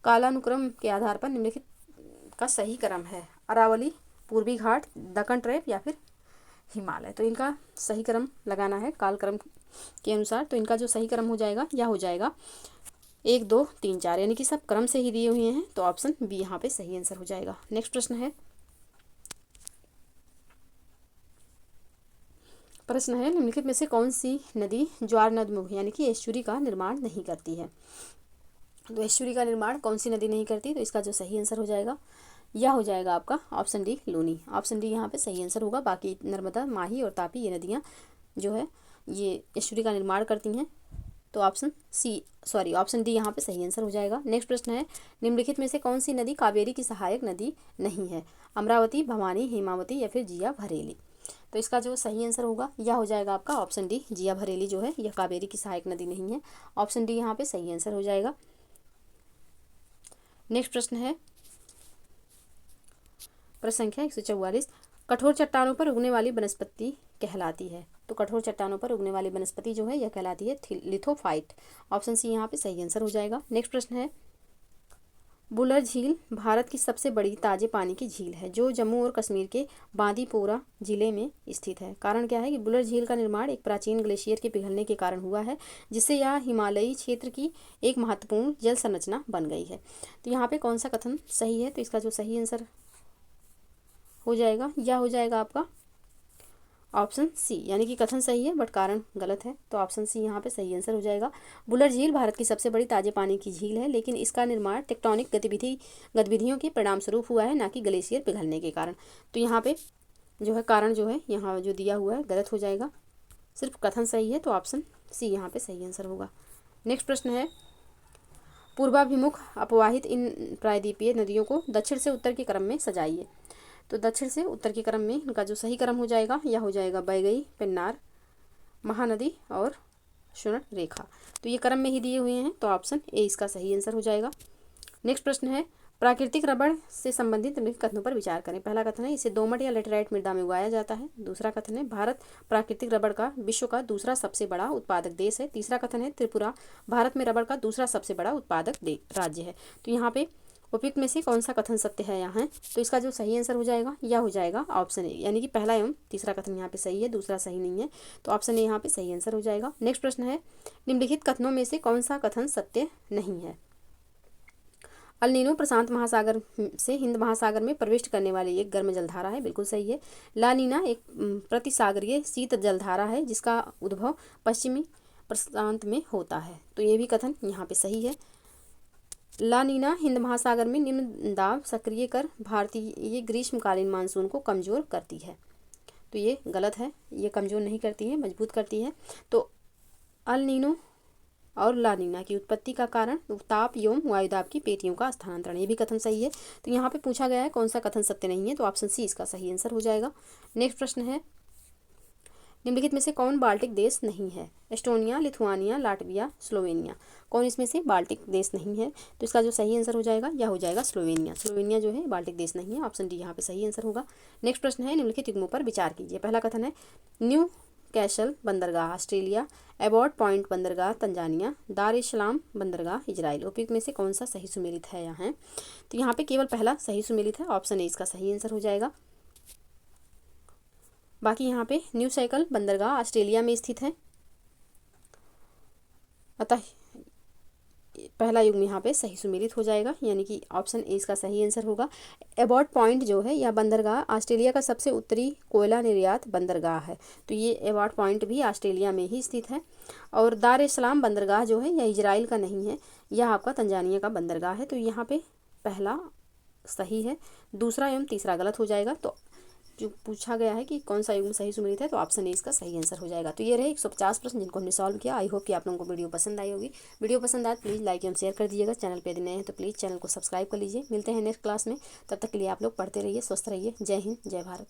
कालानुक्रम के आधार पर निम्नलिखित का सही क्रम है? अरावली, पूर्वी घाट, दक्कन ट्रैप या फिर हिमालय। तो इनका सही क्रम लगाना है कालक्रम के अनुसार। तो इनका जो सही क्रम हो जाएगा यह हो जाएगा 1 2 3 4, यानी कि सब क्रम से ही दिए हुए हैं। तो ऑप्शन बी यहाँ पे सही आंसर हो जाएगा। नेक्स्ट प्रश्न है, निम्नलिखित में से कौन सी नदी ज्वार नदमुख यानी कि एस्चुरी का निर्माण नहीं करती है? तो एस्चुरी का निर्माण कौन सी नदी नहीं करती? तो इसका जो सही आंसर हो जाएगा यह हो जाएगा आपका ऑप्शन डी लूनी। ऑप्शन डी यहाँ पे सही आंसर होगा। बाकी नर्मदा, माही और तापी ये नदियाँ जो है ये एस्चुरी का निर्माण करती हैं। तो ऑप्शन डी यहाँ पे सही आंसर हो जाएगा। नेक्स्ट प्रश्न है, निम्नलिखित में से कौन सी नदी कावेरी की सहायक नदी नहीं है? अमरावती, भवानी, हेमावती या फिर जिया भरेली। तो इसका जो सही आंसर होगा यह हो जाएगा आपका ऑप्शन डी जिया भरेली जो है यह कावेरी की सहायक नदी नहीं है। ऑप्शन डी यहाँ पे सही आंसर हो जाएगा। नेक्स्ट प्रश्न है, प्रश्न संख्या 144, कठोर चट्टानों पर उगने वाली वनस्पति कहलाती है? तो कठोर चट्टानों पर उगने वाली वनस्पति जो है यह कहलाती है लिथोफाइट। ऑप्शन सी यहाँ पे सही आंसर हो जाएगा। नेक्स्ट प्रश्न है, बुलर झील भारत की सबसे बड़ी ताजे पानी की झील है जो जम्मू और कश्मीर के बांदीपोरा जिले में स्थित है। कारण क्या है कि बुलर झील का निर्माण एक प्राचीन ग्लेशियर के पिघलने के कारण हुआ है, जिससे यह हिमालयी क्षेत्र की एक महत्वपूर्ण जल संरचना बन गई है। तो यहाँ पे कौन सा कथन सही है? तो इसका जो सही आंसर हो जाएगा यह हो जाएगा आपका ऑप्शन सी, यानी कि कथन सही है बट कारण गलत है। तो ऑप्शन सी यहाँ पे सही आंसर हो जाएगा। बुलर झील भारत की सबसे बड़ी ताजे पानी की झील है, लेकिन इसका निर्माण टेक्टोनिक गतिविधियों के परिणाम स्वरूप हुआ है, ना कि ग्लेशियर पिघलने के कारण। तो यहाँ पे जो है कारण जो है यहाँ जो दिया हुआ है गलत हो जाएगा, सिर्फ कथन सही है। तो ऑप्शन सी यहाँ पे सही आंसर होगा। नेक्स्ट प्रश्न है, पूर्वाभिमुख अपवाहित इन प्रायद्वीपीय नदियों को दक्षिण से उत्तर के क्रम में सजाइए। तो दक्षिण से उत्तर के क्रम में इनका जो सही क्रम हो जाएगा यह हो जाएगा बैगई, पेन्नार, महानदी और सुवर्णरेखा। तो ये क्रम में ही दिए हुए हैं। तो ऑप्शन ए इसका सही आंसर हो जाएगा। नेक्स्ट प्रश्न है, प्राकृतिक रबड़ से संबंधित निम्नलिखित कथनों पर विचार करें। पहला कथन है, इसे दोमट या लेटेराइट मृदा में उगाया जाता है। दूसरा कथन है, भारत प्राकृतिक रबड़ का विश्व का दूसरा सबसे बड़ा उत्पादक देश है। तीसरा कथन है, त्रिपुरा भारत में रबड़ का दूसरा सबसे बड़ा उत्पादक राज्य है। तो यहाँ पे उपयुक्त में से कौन सा कथन सत्य है यहाँ? तो इसका जो सही आंसर हो जाएगा यह हो जाएगा ऑप्शन ए, यानी कि पहला एवं तीसरा कथन यहाँ पे सही है, दूसरा सही नहीं है। तो ऑप्शन ए यहाँ पे सही आंसर हो जाएगा। नेक्स्ट प्रश्न है, निम्नलिखित कथनों में से कौन सा कथन सत्य नहीं है? अल नीनो प्रशांत महासागर से हिंद महासागर में प्रविष्ट करने वाली एक गर्म जलधारा है, बिल्कुल सही है। ला नीना एक प्रतिसागरीय शीत जलधारा है जिसका उद्भव पश्चिमी प्रशांत में होता है। तो ये भी कथन यहाँ पे सही है। ला नीना हिंद महासागर में निम्न दाब सक्रिय कर भारतीय ग्रीष्मकालीन मानसून को कमज़ोर करती है। तो ये गलत है, ये कमज़ोर नहीं करती है, मजबूत करती है। तो अल नीनो और ला नीना की उत्पत्ति का कारण ताप एवं वायुदाब की पेटियों का स्थानांतरण, ये भी कथन सही है। तो यहाँ पे पूछा गया है कौन सा कथन सत्य नहीं है, तो ऑप्शन सी इसका सही आंसर हो जाएगा। नेक्स्ट प्रश्न है, निम्नलिखित में से कौन बाल्टिक देश नहीं है? Estonia, Lithuania, Latvia, Slovenia. कौन इसमें से बाल्टिक देश नहीं है? तो इसका जो सही आंसर हो जाएगा यह हो जाएगा स्लोवेनिया। स्लोवेनिया जो है बाल्टिक देश नहीं है। ऑप्शन डी यहाँ पे सही आंसर होगा। नेक्स्ट प्रश्न है, निम्नलिखित युग्मों पर विचार कीजिए। पहला कथन है, न्यू कैसल बंदरगाह ऑस्ट्रेलिया, एबॉट पॉइंट बंदरगाह तंजानिया, दार ए सलाम बंदरगाह इजराइल। उपयुक्त में से कौन सा सही सुमेलित है यहाँ? तो यहाँ पे केवल पहला सही सुमेलित है, ऑप्शन ए इसका सही आंसर हो जाएगा। बाकी यहाँ पे न्यू साइकल बंदरगाह ऑस्ट्रेलिया में स्थित है, अतः पहला युग्म यहाँ पे सही सुमेलित हो जाएगा, यानी कि ऑप्शन ए इसका सही आंसर होगा। एबॉट पॉइंट जो है यह बंदरगाह ऑस्ट्रेलिया का सबसे उत्तरी कोयला निर्यात बंदरगाह है। तो ये एबॉट पॉइंट भी ऑस्ट्रेलिया में ही स्थित है। और दार एस सलाम बंदरगाह जो है यह इजराइल का नहीं है, यह आपका तंजानिया का बंदरगाह है। तो यहाँ पे पहला सही है, दूसरा एवं तीसरा गलत हो जाएगा। तो जो पूछा गया है कि कौन सा युग्म सही सुमेलित है, तो ऑप्शन ए इसका सही आंसर हो जाएगा। तो ये रहे 150 प्रश्न जिनको हमने सॉल्व किया। आई होप कि आप लोगों को वीडियो पसंद आई होगी। वीडियो पसंद आए प्लीज़ लाइक एवं शेयर कर दीजिएगा। चैनल पे यदि नए हैं तो प्लीज़ चैनल को सब्सक्राइब कर लीजिए। मिलते हैं नेक्स्ट क्लास में, तब तक के लिए आप लोग पढ़ते रहिए, स्वस्थ रहिए। जय हिंद, जय भारत।